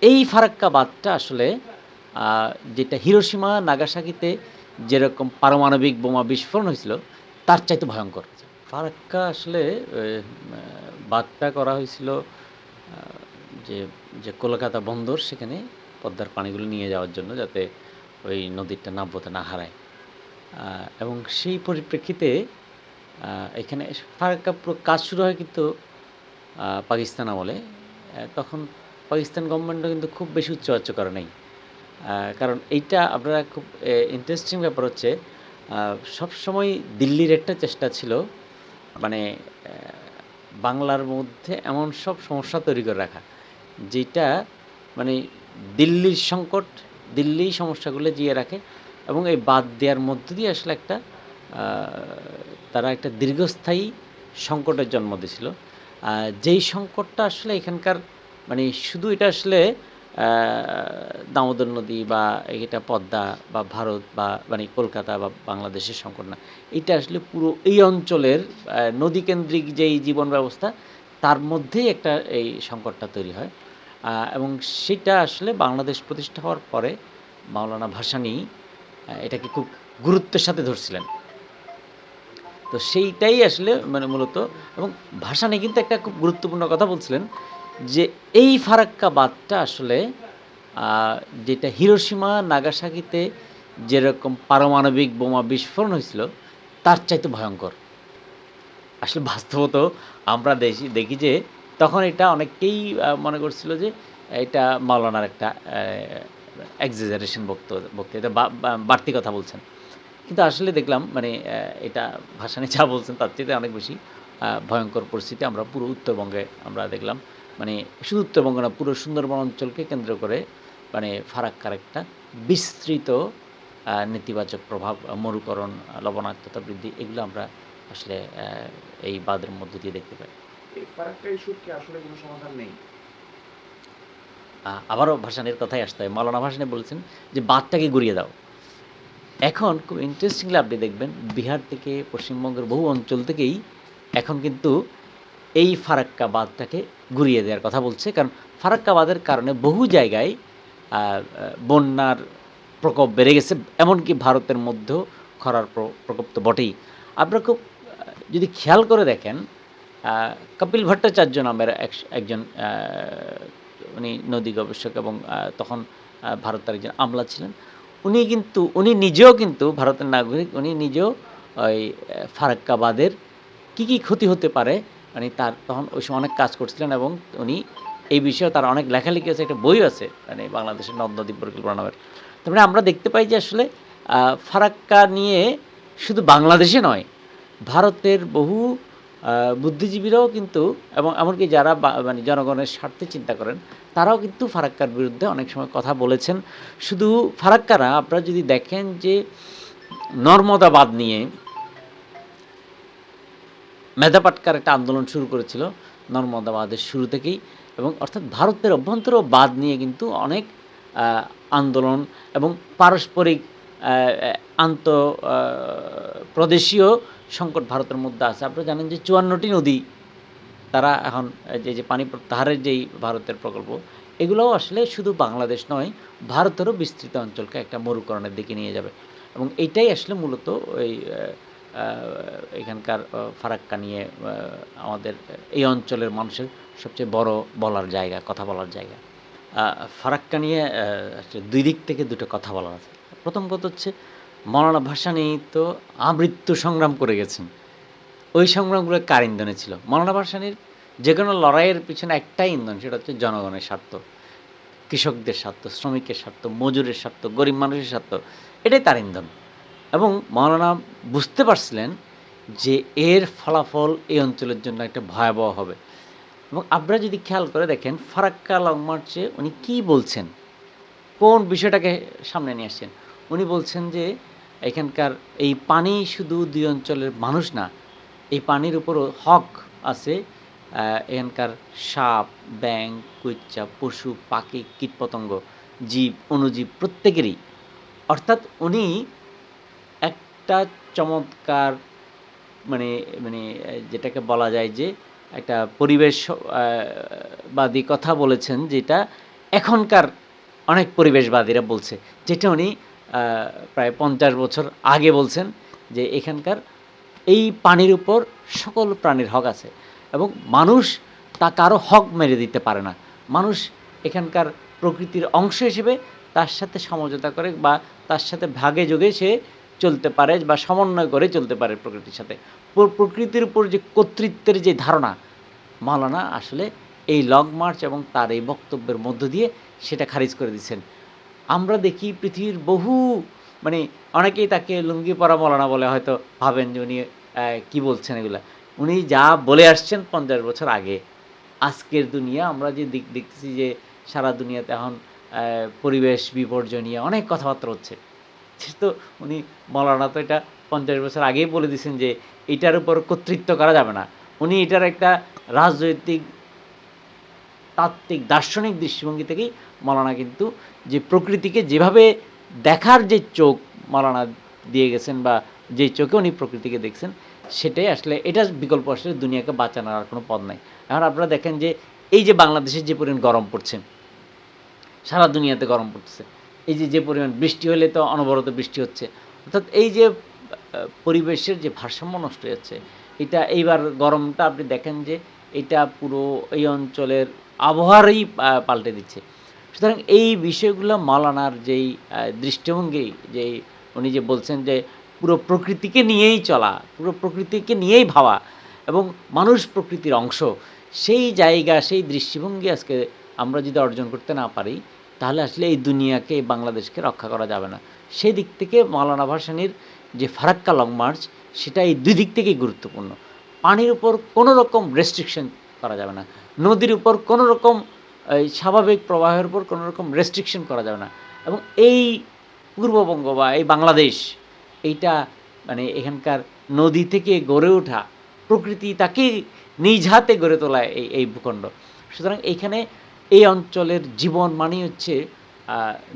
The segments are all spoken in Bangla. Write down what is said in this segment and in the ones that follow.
এই ফারাক্কা বাঁধটা আসলে আ যেটা হিরোশিমা, নাগাসাকিতে যেরকম পারমাণবিক বোমা বিস্ফোরণ হয়েছিল, তার চাইতে ভয়ংকর। ফারাক্কা আসলে আ বাঁধটা করা হয়েছিল আ যে, যে কলকাতা বন্দর সেখানে পদ্মার পানিগুলো নিয়ে যাওয়ার জন্য যাতে ওই নদীটা নাব্যতা না হারায়। আ এবং সেই পরিপ্রেক্ষিতে আ এখানে ফারাক্কা পুরো কাজ শুরু হয় কিন্তু পাকিস্তান আমলে। তখন পাকিস্তান গভর্নমেন্টও কিন্তু খুব বেশি উচ্চ করে নাই। কারণ এইটা আপনারা খুব ইন্টারেস্টিং ব্যাপার হচ্ছে আ সবসময় দিল্লির একটা চেষ্টা ছিল মানে অ্যা বাংলার মধ্যে এমন সব সমস্যা তৈরি করে রাখা, যেটা মানে দিল্লির সংকট, দিল্লিই সমস্যাগুলো জিইয়ে রাখে এবং এই বাদ দেয়ার মধ্য দিয়ে আসলে একটা আ তারা একটা দীর্ঘস্থায়ী সংকটের জন্ম দিছিল। আ যেই সংকটটা আসলে এখানকার মানে শুধু এটা আসলে আ দামোদর নদী বা এটা পদ্মা বা ভারত বা মানে কলকাতা বা বাংলাদেশের সংকট না। এটা আসলে পুরো এই অঞ্চলের নদীকেন্দ্রিক যেই জীবন ব্যবস্থা, তার মধ্যেই একটা এই সংকটটা তৈরি হয়। এবং সেটা আসলে বাংলাদেশ প্রতিষ্ঠা হওয়ার পরে মাওলানা ভাসানী এটাকে খুব গুরুত্বের সাথে ধরছিলেন। তো সেইটাই আসলে মানে মূলত এবং ভাসানী কিন্তু একটা খুব গুরুত্বপূর্ণ কথা বলছিলেন যে, এই ফারাক্কা বাঁধটা আসলে আ যেটা হিরোশিমা, নাগাসাকিতে যেরকম পারমাণবিক বোমা বিস্ফোরণ হয়েছিল, তার চাইতে ভয়ংকর। আসলে বাস্তবত আমরা দেখি যে তখন এটা অনেকেই মনে করছিল যে এটা মাওলানার একটা exaggeration বক্তৃতা বা বাড়তি কথা বলছেন। কিন্তু আসলে দেখলাম মানে এটা ভাসানী যা বলছেন তার চাইতে অনেক বেশি ভয়ংকর পরিস্থিতি আমরা পুরো উত্তরবঙ্গে আমরা দেখলাম। মানে শুধু উত্তরবঙ্গ না পুরো সুন্দরবন অঞ্চলকে কেন্দ্র করে মানে ফারাক্কার একটা বিস্তৃত নেতিবাচক প্রভাব, মরুকরণ, লবণাক্ততা বৃদ্ধি এগুলো আমরা আসলে এই বাঁধের মধ্য দিয়ে দেখতে পাই। এই ফারাক্কা ইস্যুর কি আসলে কোনো সমাধান নেই? আবারও ভাসানীর কথায় আসতে হয়। মাওলানা ভাসানী বলেছেন যে, "বাঁধটাকে গুঁড়িয়ে দাও।" এখন খুব ইন্টারেস্টিংলি আপনি দেখবেন বিহার থেকে পশ্চিমবঙ্গের বহু অঞ্চল থেকেই এখন কিন্তু এই ফারাক্কা বাঁধটাকে গুঁড়িয়ে দেওয়ার কথা বলছে। কারণ ফারাক্কা বাঁধের কারণে বহু জায়গায় আ আ বন্যার প্রকোপ বেড়ে গেছে। এমনকি ভারতের মধ্যেও খরার প্রকোপ তো বটেই। আপনারা খুব যদি খেয়াল করে দেখেন, আ কপিল ভট্টাচার্য নামের একজন উনি নদী গবেষক এবং তখন ভারতের একজন আমলা ছিলেন। উনি নিজেও কিন্তু ভারতের নাগরিক। উনি নিজেও ওই ফারাক্কা বাঁধের কি ক্ষতি হতে পারে মানে তার তখন ওই সময় অনেক কাজ করছিলেন এবং উনি এই বিষয়ে তার অনেক লেখালেখি আছে, একটা বইও আছে মানে বাংলাদেশের নদ-নদী পরিকল্পনা নামের। তার মানে আমরা দেখতে পাই যে আসলে আ ফারাক্কা নিয়ে শুধু বাংলাদেশে নয়, ভারতের বহু আ বুদ্ধিজীবীরাও কিন্তু এবং এমনকি যারা মানে জনগণের স্বার্থে চিন্তা করেন, তারাও কিন্তু ফারাক্কার বিরুদ্ধে অনেক সময় কথা বলেছেন। শুধু ফারাক্কা না, আপনারা যদি দেখেন যে নর্মদা বাঁধ নিয়ে মেধা পাটকার একটা আন্দোলন শুরু করেছিল নর্মদা বাঁধের শুরু থেকেই এবং অর্থাৎ ভারতের অভ্যন্তরেও বাঁধ নিয়ে কিন্তু অনেক আ আন্দোলন এবং পারস্পরিক আ অ্যা আন্ত আ প্রদেশীয় সংকট ভারতের মধ্যে আছে। আপনারা জানেন যে ৫৪ টি নদী তারা এখন যে পানি প্রত্যাহারের যেই ভারতের প্রকল্প, এগুলোও আসলে শুধু বাংলাদেশ নয়, ভারতেরও বিস্তৃত অঞ্চলকে একটা মরুকরণের দিকে নিয়ে যাবে। এবং এইটাই আসলে মূলত ওই আ এখানকার ফারাক্কা নিয়ে আমাদের এই অঞ্চলের মানুষের সবচেয়ে বড় বলার জায়গা, কথা বলার জায়গা। আ ফারাক্কা নিয়ে আসলে ২ দিক থেকে ২ টা কথা বলার আছে। প্রথম কথা হচ্ছে মওলানা ভাসানী তো আমৃত্যু সংগ্রাম করে গেছেন। ওই সংগ্রামগুলো কার ইন্ধনে ছিল? মওলানা ভাসানীর যেকোনো লড়াইয়ের পিছনে একটাই ইন্ধন, সেটা হচ্ছে জনগণের স্বার্থ, কৃষকদের স্বার্থ, শ্রমিকের স্বার্থ, মজুরের স্বার্থ, গরিব মানুষের স্বার্থ। এটাই তার ইন্ধন। এবং মাওলানা বুঝতে পারছিলেন যে এর ফলাফল এই অঞ্চলের জন্য একটা ভয়াবহ হবে। এবং আপনারা যদি খেয়াল করে দেখেন ফারাক্কা লং মার্চে উনি কি বলছেন? কোন বিষয়টাকে সামনে নিয়ে আসছেন? উনি বলছেন যে এখানকার এই পানি শুধু ২ অঞ্চলের মানুষ না, এই পানির উপরও হক আছে এখানকার সাপ, ব্যাঙ, কুইচ্চা, পশু, পাখি, কীটপতঙ্গ, জীব, অণুজীব প্রত্যেকেরই। অর্থাৎ উনি একটা চমৎকার মানে মানে যেটাকে বলা যায় যে একটা পরিবেশ বাদী কথা বলেছেন যেটা এখনকার অনেক পরিবেশবাদীরা বলছে, যেটা উনি প্রায় 50 বছর আগে বলছেন, যে এখানকার এই পানির উপর সকল প্রাণীর হক আছে এবং মানুষ তা কারো হক মেরে দিতে পারে না। মানুষ এখানকার প্রকৃতির অংশ হিসেবে তার সাথে সমঝোতা করে বা তার সাথে ভাগে যোগে সে চলতে পারে বা সমন্বয় করে চলতে পারে প্রকৃতির সাথে। প্রকৃতির উপর যে কর্তৃত্বের যে ধারণা, মাওলানা আসলে এই লং মার্চ এবং তার এই বক্তব্যের মধ্য দিয়ে সেটা খারিজ করে দিচ্ছেন। আমরা দেখি পৃথিবীর বহু, মানে অনেকেই তাকে লুঙ্গি পরা মৌলানা বলে হয়তো ভাবেন যে উনি কী বলছেন এগুলা। উনি যা বলে আসছেন 50 বছর আগে। আজকের দুনিয়া আমরা যে দেখতেছি যে সারা দুনিয়াতে এখন পরিবেশ বিপর্যয় নিয়ে অনেক কথাবার্তা হচ্ছে। তো উনি মৌলানা তো এটা 50 বছর আগেই বলে দিয়েছেন যে এটার উপর কর্তৃত্ব করা যাবে না। উনি এটার একটা রাজনৈতিক, তাত্ত্বিক, দার্শনিক দৃষ্টিভঙ্গি থেকেই মৌলানা কিন্তু যে প্রকৃতিকে যেভাবে দেখার যে চোখ মৌলানা দিয়ে গেছেন বা যে চোখে উনি প্রকৃতিকে দেখছেন, সেটাই আসলে এটার বিকল্প আসলে দুনিয়াকে বাঁচানোর আর কোনো পথ নাই। এখন আপনারা দেখেন যে এই যে বাংলাদেশের যে পরিমাণ গরম পড়ছে, সারা দুনিয়াতে গরম পড়তেছে। এই যে পরিমাণ বৃষ্টি হলে তো অনবরত বৃষ্টি হচ্ছে। অর্থাৎ এই যে পরিবেশের যে ভারসাম্য নষ্ট হয়ে যাচ্ছে, এটা এইবার গরমটা আপনি দেখেন যে এটা পুরো এই অঞ্চলের আবহাওয়ারই পাল্টে দিচ্ছে। সুতরাং এই বিষয়গুলো মাওলানার যেই দৃষ্টিভঙ্গি, যেই উনি যে বলছেন যে পুরো প্রকৃতিকে নিয়েই চলা, পুরো প্রকৃতিকে নিয়েই ভাবা এবং মানুষ প্রকৃতির অংশ, সেই জায়গা, সেই দৃষ্টিভঙ্গি আজকে আমরা যদি অর্জন করতে না পারি, তাহলে আসলে এই দুনিয়াকে, এই বাংলাদেশকে রক্ষা করা যাবে না। সেই দিক থেকে মাওলানা ভাসানীর যে ফারাক্কা লং মার্চ, সেটা এই দুই দিক থেকেই গুরুত্বপূর্ণ। পানির উপর কোনো রকম রেস্ট্রিকশন করা যাবে না। নদীর উপর কোনো রকম এই স্বাভাবিক প্রবাহের উপর কোনো রকম রেস্ট্রিকশন করা যাবে না। এবং এই পূর্ববঙ্গ বা এই বাংলাদেশ, এইটা মানে এখানকার নদী থেকে গড়ে ওঠা, প্রকৃতি তাকে নিজ হাতে গড়ে তোলা এই ভূখণ্ড। সুতরাং এইখানে এই অঞ্চলের জীবন মানেই হচ্ছে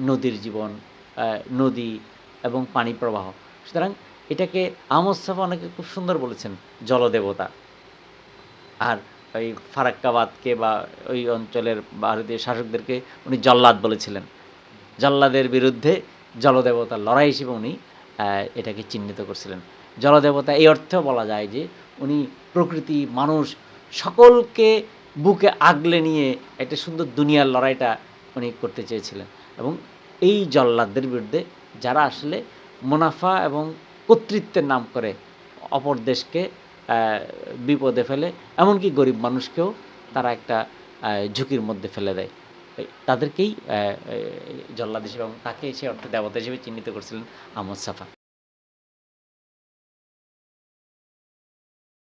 নদীর জীবন, নদী এবং পানি প্রবাহ। সুতরাং এটাকে আহমদ ছফা অনেকে খুব সুন্দর বলেছেন, জলদেবতা। আর ওই ফারাক্কাবাদকে বা ওই অঞ্চলের ভারতীয় শাসকদেরকে উনি জল্লাদ বলেছিলেন। জল্লাদের বিরুদ্ধে জলদেবতার লড়াই হিসেবে উনি এটাকে চিহ্নিত করছিলেন। জলদেবতা এই অর্থেও বলা যায় যে উনি প্রকৃতি, মানুষ সকলকে বুকে আগলে নিয়ে একটা সুন্দর দুনিয়ার লড়াইটা উনি করতে চেয়েছিলেন। এবং এই জল্লাদদের বিরুদ্ধে যারা আসলে মুনাফা এবং কর্তৃত্বের নাম করে অপর দেশকে বিপদে ফেলে, এমনকি গরিব মানুষকেও তারা একটা ঝুঁকির মধ্যে ফেলে দেয়, তাদেরকেই জল্লাদ হিসেবে, এবং তাকে সে অর্থে দেবতা হিসেবে চিহ্নিত করছিলেন আহমদ ছফা।